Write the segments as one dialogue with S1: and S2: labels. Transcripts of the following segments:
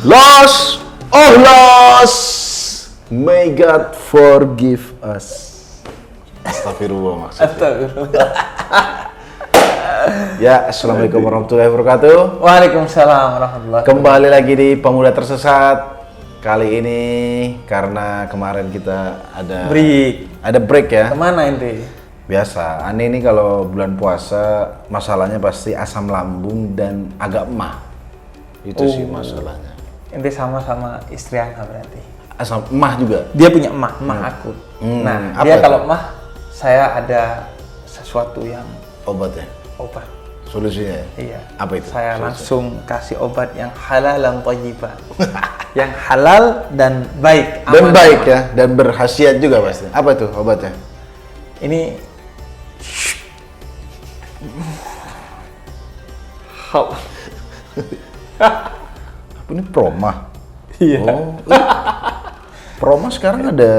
S1: Lost, oh lost, may God forgive us. Astagfirullah maksudnya.
S2: Astagfirullah.
S1: Ya, assalamualaikum warahmatullahi wabarakatuh.
S2: Waalaikumsalam warahmatullahi wabarakatuh.
S1: Kembali lagi di Pemuda Tersesat. Kali ini karena kemarin kita ada break ya.
S2: Kemana ente?
S1: Biasa, aneh ini kalau bulan puasa masalahnya pasti asam lambung dan agak emah. Itu sih masalahnya.
S2: Ente sama istri Ana berarti.
S1: Asam emah juga.
S2: Dia punya emah aku. Nah, dia kalau emah, saya ada sesuatu yang
S1: Obatnya,
S2: obat.
S1: solusinya.
S2: Iya.
S1: Apa itu?
S2: Saya
S1: solusinya?
S2: langsung kasih obat yang halal dan thayyibah. Yang halal dan baik.
S1: Dan
S2: aman.
S1: baik ya, dan berkhasiat juga pasti. Apa tuh obatnya?
S2: Ini
S1: Apa ini Proma?
S2: Iya.
S1: Oh, Proma sekarang ada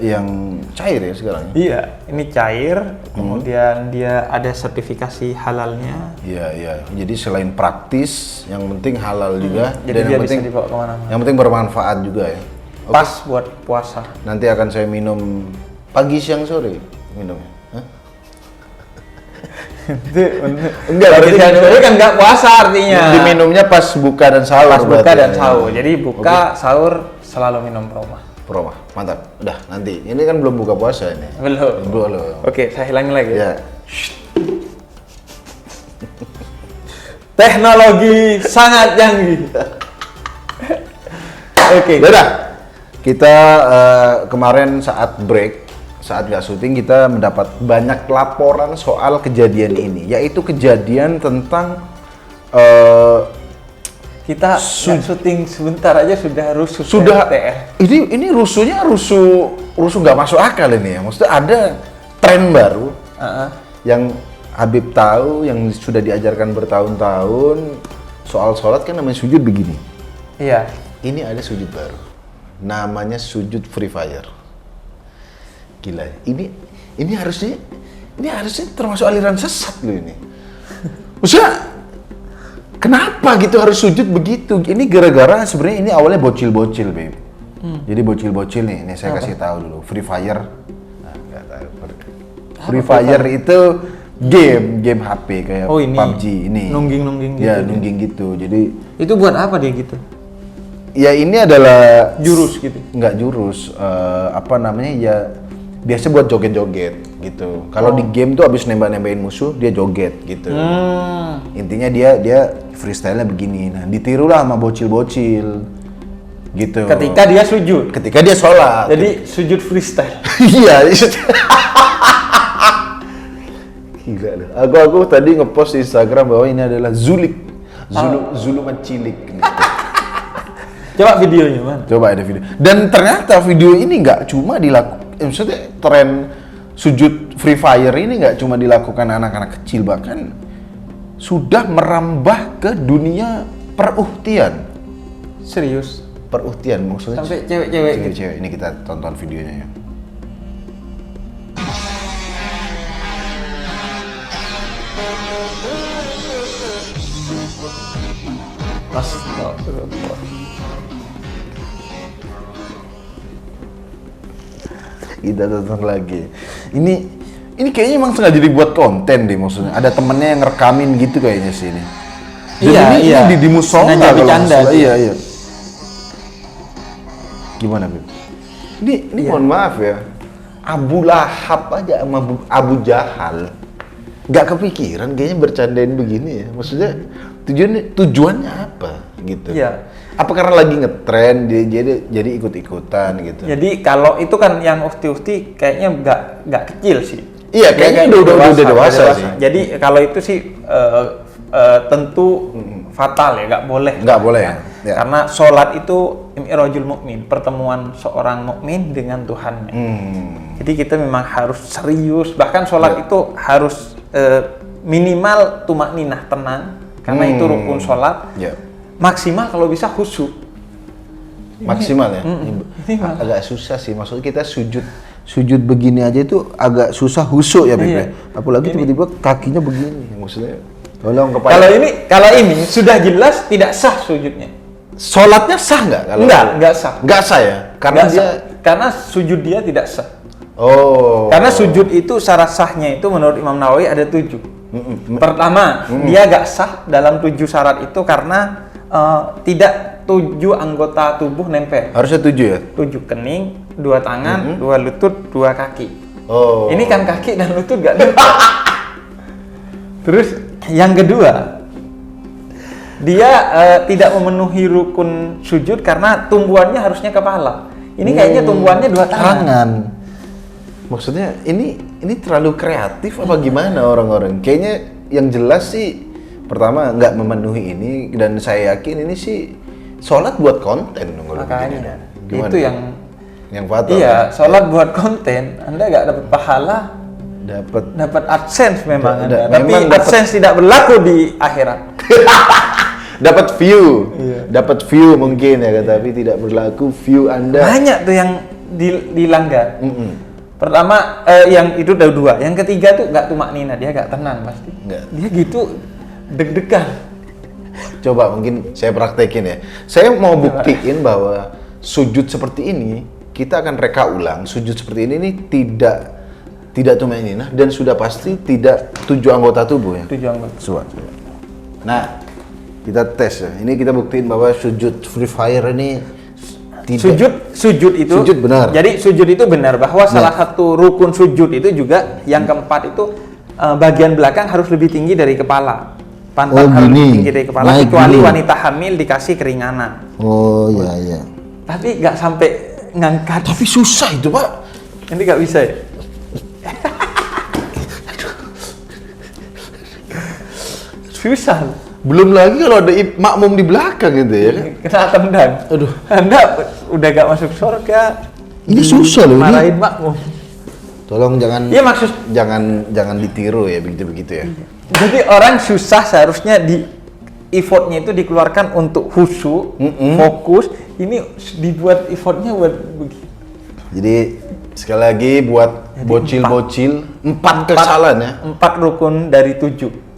S1: yang cair ya sekarang?
S2: Iya, ini cair, kemudian dia ada sertifikasi halalnya.
S1: Iya. Jadi selain praktis, yang penting halal juga.
S2: Jadi
S1: dan
S2: dia
S1: yang
S2: bisa
S1: penting,
S2: dibawa kemana-mana.
S1: yang penting bermanfaat juga ya. Oke.
S2: Pas buat puasa.
S1: Nanti akan saya minum pagi, siang, sore minumnya. Hah? Enggak, berarti
S2: Jadi kan nggak puasa artinya.
S1: diminumnya pas buka dan sahur.
S2: Pas buka
S1: berarti.
S2: dan sahur. Jadi buka, sahur selalu minum Proma.
S1: Proma, mantap. Udah, nanti. Ini kan belum buka puasa ini.
S2: Belum. Oke, saya hilangin lagi.
S1: Ya.
S2: Teknologi sangat canggih. Oke.
S1: Udah. Kita kemarin saat break, saat nggak syuting, kita mendapat banyak laporan soal kejadian ini, yaitu kejadian tentang
S2: Kita syuting sebentar aja sudah rusuh.
S1: sudah
S2: TR.
S1: ini rusuhnya rusuh nggak masuk akal ini ya. Maksudnya ada tren baru yang Habib tahu, yang sudah diajarkan bertahun-tahun soal sholat kan namanya sujud begini.
S2: Iya.
S1: Ini ada sujud baru, namanya sujud Free Fire. Gila, ini harusnya termasuk aliran sesat loh ini. Maksudnya kenapa gitu harus sujud begitu? Ini gara-gara sebenarnya ini awalnya bocil-bocil, Beb. Jadi bocil-bocil nih, ini saya kasih tahu dulu. Free Fire. Nah, nggak tahu. Free Fire itu game HP kayak
S2: ini.
S1: PUBG ini.
S2: Nungging-nungging gitu.
S1: Ya, nungging gitu. Jadi
S2: Itu buat apa dia gitu?
S1: ya ini adalah
S2: Jurus gitu.
S1: Nggak jurus, apa namanya ya, biasa buat joget-joget gitu. Kalau di game tuh abis nembak-nembakin musuh dia joget gitu. Intinya dia freestyle-nya begini. Nah, ditirulah sama bocil-bocil gitu.
S2: Ketika dia sujud.
S1: Ketika dia sholat.
S2: Jadi sujud freestyle.
S1: Iya. Gila loh. Aku tadi ngepost di Instagram bahwa ini adalah Zulik. Zulu mencilik.
S2: Coba videonya, Man.
S1: Coba ada video. Dan ternyata video ini nggak cuma maksudnya tren sujud Free Fire ini nggak cuma dilakukan anak-anak kecil, bahkan sudah merambah ke dunia peruhtian.
S2: Serius.
S1: Peruhtian maksudnya.
S2: Sampai cewek-cewek gitu.
S1: Cewek. Ini kita tonton videonya ya.
S2: Astagfirullah.
S1: Kita tonton lagi. Ini kayaknya emang sengaja dibuat konten deh, maksudnya. Ada temennya yang ngerekamin gitu kayaknya sih ini. Dan
S2: Iya.
S1: ini di musola
S2: Sengaja
S1: kalau
S2: bercanda
S1: nggak salah.
S2: sih.
S1: Iya. Gimana, Beb? Ini mohon maaf ya. Abu Lahab aja sama Abu Jahal nggak kepikiran kayaknya bercandain begini ya. Maksudnya tujuannya apa gitu?
S2: Iya.
S1: Apa karena lagi ngetren jadi ikut-ikutan gitu?
S2: Jadi kalau itu kan yang ukti-ukti kayaknya nggak kecil sih.
S1: Iya, kayaknya udah dewasa sih.
S2: Jadi kalau itu sih tentu fatal ya, nggak boleh.
S1: Nggak boleh ya. Ya.
S2: Karena sholat itu mi'rajul mukmin, pertemuan seorang mukmin dengan Tuhannya. Jadi kita memang harus serius. Bahkan sholat itu harus minimal tumakninah, tenang, karena itu rukun sholat.
S1: Ya.
S2: Maksimal kalau bisa khusyuk.
S1: Maksimal ya. Agak susah sih. Maksudnya kita sujud begini aja itu agak susah khusyuk ya, Beb.
S2: Iya.
S1: Apalagi tiba-tiba kakinya begini. Maksudnya tolong
S2: Kalau ini sudah jelas tidak sah sujudnya.
S1: sholatnya sah nggak kalau?
S2: Nggak sah.
S1: Nggak sah ya, karena
S2: Nggak
S1: dia.
S2: sah. Karena sujud dia tidak sah.
S1: Oh.
S2: Karena sujud itu syarat sahnya itu menurut Imam Nawawi ada 7. Pertama, dia nggak sah dalam 7 syarat itu karena tidak 7 anggota tubuh nempel.
S1: Harusnya 7 ya?
S2: 7 kening, 2 tangan, 2 lutut, 2 kaki.
S1: Oh.
S2: Ini kan kaki dan lutut nggak nempel. Terus yang kedua, dia tidak memenuhi rukun sujud karena tumbuhannya harusnya kepala. Ini kayaknya tumbuhannya 2 tangan.
S1: Maksudnya ini terlalu kreatif apa gimana orang-orang? Kayaknya yang jelas sih pertama nggak memenuhi ini, dan saya yakin ini sih sholat buat konten dong kalau begini.
S2: Makanya
S1: Gimana?
S2: itu yang
S1: fatal.
S2: iya, sholat buat konten. Anda nggak dapat pahala, dapat AdSense memang Anda. Tapi
S1: memang
S2: AdSense tidak berlaku di akhirat.
S1: dapat view,
S2: Iya.
S1: dapat view mungkin ya, tapi tidak berlaku view Anda.
S2: Banyak tuh yang dilanggar. Pertama, yang itu udah 2. Yang ketiga tuh nggak tumak nina, dia nggak tenang pasti.
S1: Nggak.
S2: Dia gitu deg-degan.
S1: Coba mungkin saya praktekin ya. Saya mau buktiin bahwa sujud seperti ini kita akan reka ulang. Sujud seperti ini nih tidak tumaninah dan sudah pasti tidak 7 anggota tubuh ya.
S2: 7 anggota.
S1: Coba. Nah, kita tes ya. Ini kita buktiin bahwa sujud Free Fire ini tidak.
S2: Sujud itu
S1: Sujud benar.
S2: Jadi sujud itu benar bahwa salah satu rukun sujud itu juga yang keempat itu bagian belakang harus lebih tinggi dari kepala. Pantat harus lebih tinggi dari kepala,
S1: naik
S2: kecuali
S1: gini.
S2: wanita hamil dikasih keringanan.
S1: Oh iya.
S2: Tapi nggak sampai ngangkat.
S1: Tapi susah itu, Pak.
S2: Ini nggak bisa ya? Susah.
S1: Belum lagi kalau ada makmum di belakang gitu ya.
S2: Kena tendang.
S1: Aduh.
S2: Anda udah gak masuk surga.
S1: Ini susah loh ini.
S2: Marahin makmum.
S1: Tolong jangan
S2: Iya maksud.
S1: jangan ditiru ya begitu ya.
S2: Jadi orang susah seharusnya effortnya itu dikeluarkan untuk khusyuk, fokus. Ini dibuat effortnya buat begini.
S1: Jadi sekali lagi buat bocil-bocil 4 kesalahan ya.
S2: 4 rukun dari 7.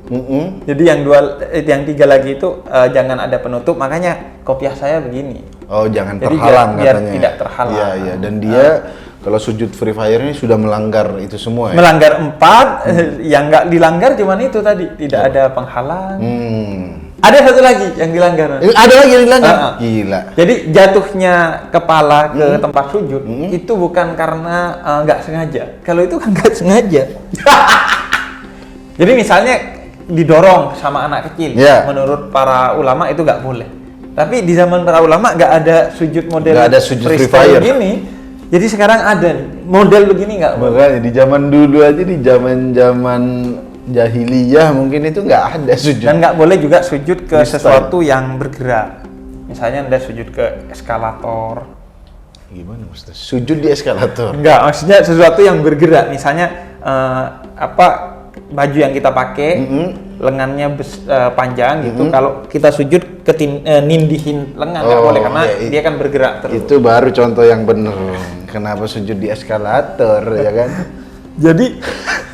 S2: Jadi yang 3 lagi itu jangan ada penutup. Makanya kopiah saya begini.
S1: Oh, jangan
S2: Jadi
S1: terhalang
S2: biar
S1: katanya.
S2: tidak terhalang.
S1: Iya. Dan dia kalau sujud Free Fire ini sudah melanggar itu semua ya.
S2: Melanggar 4, yang nggak dilanggar cuman itu tadi, tidak ada penghalang. Ada satu lagi yang dilanggar.
S1: Ada lagi yang dilanggar. Gila.
S2: Jadi jatuhnya kepala ke tempat sujud itu bukan karena nggak sengaja. Kalau itu kan nggak sengaja. Jadi misalnya didorong sama anak kecil, menurut para ulama itu nggak boleh. Tapi di zaman para ulama nggak ada sujud model
S1: Nggak ada sujud Free
S2: freestyle
S1: Fire.
S2: gini. Jadi sekarang ada model begini nggak boleh.
S1: Makanya di zaman dulu aja, di zaman jahiliyah mungkin itu nggak ada sujud.
S2: Dan nggak boleh juga sujud ke
S1: Freestyle.
S2: sesuatu yang bergerak. Misalnya Anda sujud ke eskalator.
S1: Gimana maksudnya? Sujud di eskalator.
S2: Enggak, maksudnya sesuatu yang bergerak. Misalnya baju yang kita pakai, lengannya panjang gitu. Kalau kita sujud nindihin lengan nggak boleh karena dia kan bergerak terus.
S1: Itu baru contoh yang bener. Kenapa sujud di eskalator ya kan?
S2: Jadi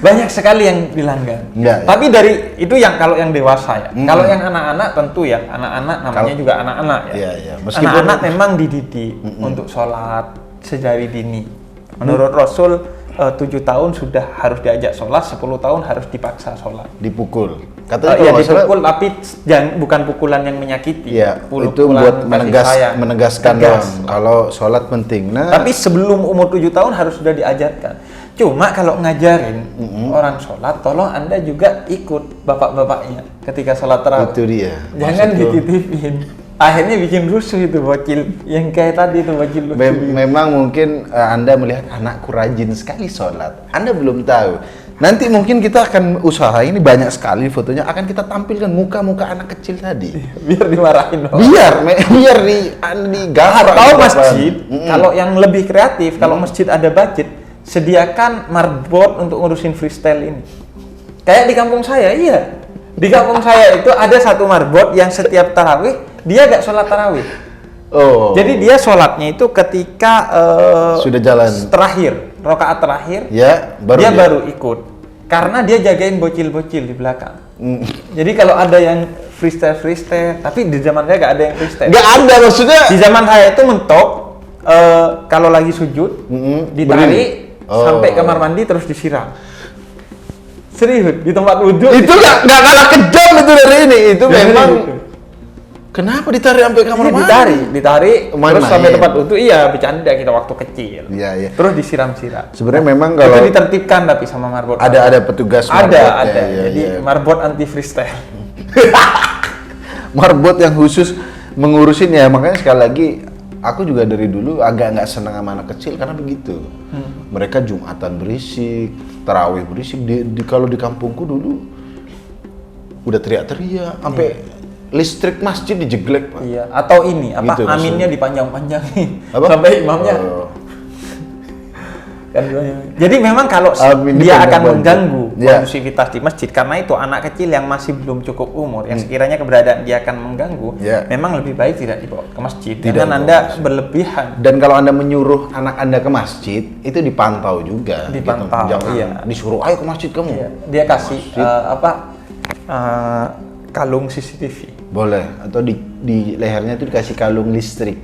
S2: banyak sekali yang dilanggar.
S1: Enggak,
S2: Tapi dari itu yang kalau yang dewasa ya. Kalau yang anak-anak tentu ya, anak-anak namanya juga anak-anak ya.
S1: Iya. Meskipun
S2: Anak-anak memang dididik untuk sholat sejari dini. Menurut Rasul 7 tahun sudah harus diajak sholat, 10 tahun harus dipaksa sholat.
S1: dipukul. Katanya
S2: Iya
S1: kalau nggak salah,
S2: dipukul, tapi bukan pukulan yang menyakiti.
S1: ya, itu
S2: Pukulan
S1: buat
S2: kasih sayang.
S1: menegaskan
S2: Tegas.
S1: doang kalau sholat penting. Nah,
S2: Tapi sebelum umur 7 tahun harus sudah diajarkan. Cuma kalau ngajarin orang sholat, tolong Anda juga ikut bapak-bapaknya ketika sholat tarawih.
S1: itu dia.
S2: Jangan
S1: Maksudku,
S2: dititipin. Akhirnya bikin rusuh itu bocil. Yang kayak tadi itu bocil lucu.
S1: memang mungkin Anda melihat anakku rajin sekali sholat. Anda belum tahu. Nanti mungkin kita akan usaha, ini banyak sekali fotonya, akan kita tampilkan muka-muka anak kecil tadi.
S2: Biar dimarahin dong.
S1: Biar digambar.
S2: Atau masjid, kalau yang lebih kreatif, kalau masjid ada budget, sediakan marbot untuk ngurusin freestyle ini. Kayak di kampung saya, iya. Di kampung saya itu ada satu marbot yang setiap tarawih, dia gak sholat tarawih.
S1: Oh.
S2: Jadi dia sholatnya itu ketika
S1: Sudah jalan.
S2: terakhir, rakaat terakhir,
S1: Ya,
S2: dia baru ikut. Karena dia jagain bocil-bocil di belakang. Jadi kalau ada yang freestyle, tapi di zaman saya nggak ada yang freestyle.
S1: Nggak ada maksudnya.
S2: Di zaman saya itu mentok, kalau lagi sujud, ditarik sampai kamar mandi terus disiram. Serius, di tempat wudhu.
S1: Itu nggak kalah kejam itu dari ini. Itu memang. Kenapa ditarik sampai kamar mandi?
S2: Ditarik, terus
S1: Main-main.
S2: sampai tempat wudhu. Iya, bercanda kita waktu kecil.
S1: Iya.
S2: Terus disiram-siram.
S1: Sebenarnya memang kalau
S2: Itu ditertibkan tapi sama marbot.
S1: ada petugas marbot.
S2: Ada.
S1: Ya,
S2: Jadi
S1: ya.
S2: marbot anti freestyle.
S1: Marbot yang khusus mengurusin ya, makanya sekali lagi aku juga dari dulu agak nggak senang sama anak kecil karena begitu. Mereka Jumatan berisik, tarawih berisik. Kalau di kampungku dulu udah teriak-teriak sampai listrik masjid dijeglek, Pak.
S2: Iya, atau ini apa
S1: Gitu,
S2: aminnya dipanjang-panjangin
S1: Apa?
S2: sampai imamnya
S1: Oh.
S2: kan. Jadi memang kalau
S1: Amin
S2: dia akan
S1: dipanjang-panjang.
S2: mengganggu
S1: Ya.
S2: kondusivitas di masjid, karena itu anak kecil yang masih belum cukup umur, yang sekiranya keberadaan dia akan mengganggu,
S1: Ya.
S2: memang lebih baik tidak dibawa ke masjid.
S1: Tidak
S2: Jangan
S1: dibawa
S2: Anda
S1: ke masjid.
S2: berlebihan.
S1: Dan kalau Anda menyuruh anak Anda ke masjid, itu dipantau juga.
S2: Dipantau,
S1: Jangan
S2: iya.
S1: disuruh ayo ke masjid kamu.
S2: Iya, dia kasih kalung CCTV.
S1: Boleh, atau di lehernya itu dikasih kalung listrik.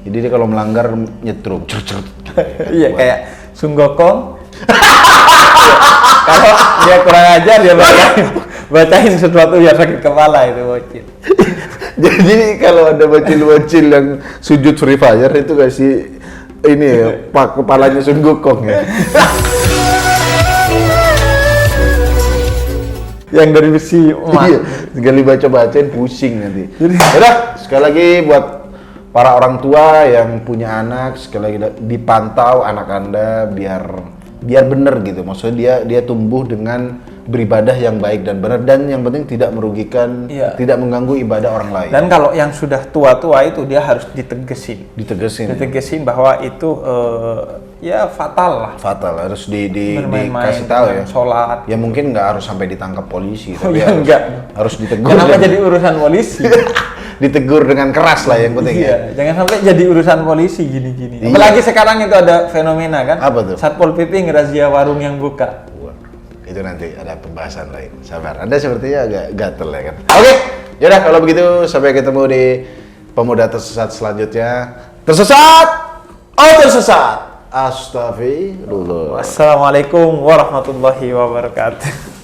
S1: Jadi dia kalau melanggar nyetrum, cerut.
S2: Iya, kayak Sunggokong. Kalau dia kurang ajar dia bacain sesuatu yang sakit kepala itu bocil.
S1: Jadi kalau ada bocil-bocil yang sujud Free Fire itu kasih ini ya, pak kepalanya Sun Gokong ya.
S2: Yang dari besi emas.
S1: Iya, sekali baca-bacain pusing nanti. Yaudah, sekali lagi buat para orang tua yang punya anak, sekali lagi dipantau anak Anda biar benar gitu. Maksudnya dia tumbuh dengan beribadah yang baik dan benar, dan yang penting tidak merugikan,
S2: Iya.
S1: tidak mengganggu ibadah orang lain.
S2: Dan kalau yang sudah tua-tua itu dia harus ditegesin. Ditegesin bahwa itu ya fatal lah.
S1: Fatal, harus
S2: Bermain-main
S1: dikasih tahu ya.
S2: dengan sholat.
S1: Ya mungkin nggak harus sampai ditangkap polisi,
S2: Oh,
S1: tapi
S2: ya, enggak.
S1: harus ditegur.
S2: Kenapa
S1: dan-
S2: jadi urusan polisi?
S1: ditegur dengan keras lah yang penting ya.
S2: Iya, jangan sampai jadi urusan polisi gini-gini.
S1: Iya.
S2: Apalagi sekarang itu ada fenomena kan?
S1: Apa tuh?
S2: Satpol PP ngerazia warung yang buka.
S1: Wah, itu nanti ada pembahasan lain. Sabar, Anda sepertinya agak gatel ya kan? Oke, yaudah kalau begitu sampai ketemu di Pemuda Tersesat selanjutnya. Tersesat! Oh tersesat! Astagfirullah.
S2: Wassalamualaikum warahmatullahi wabarakatuh.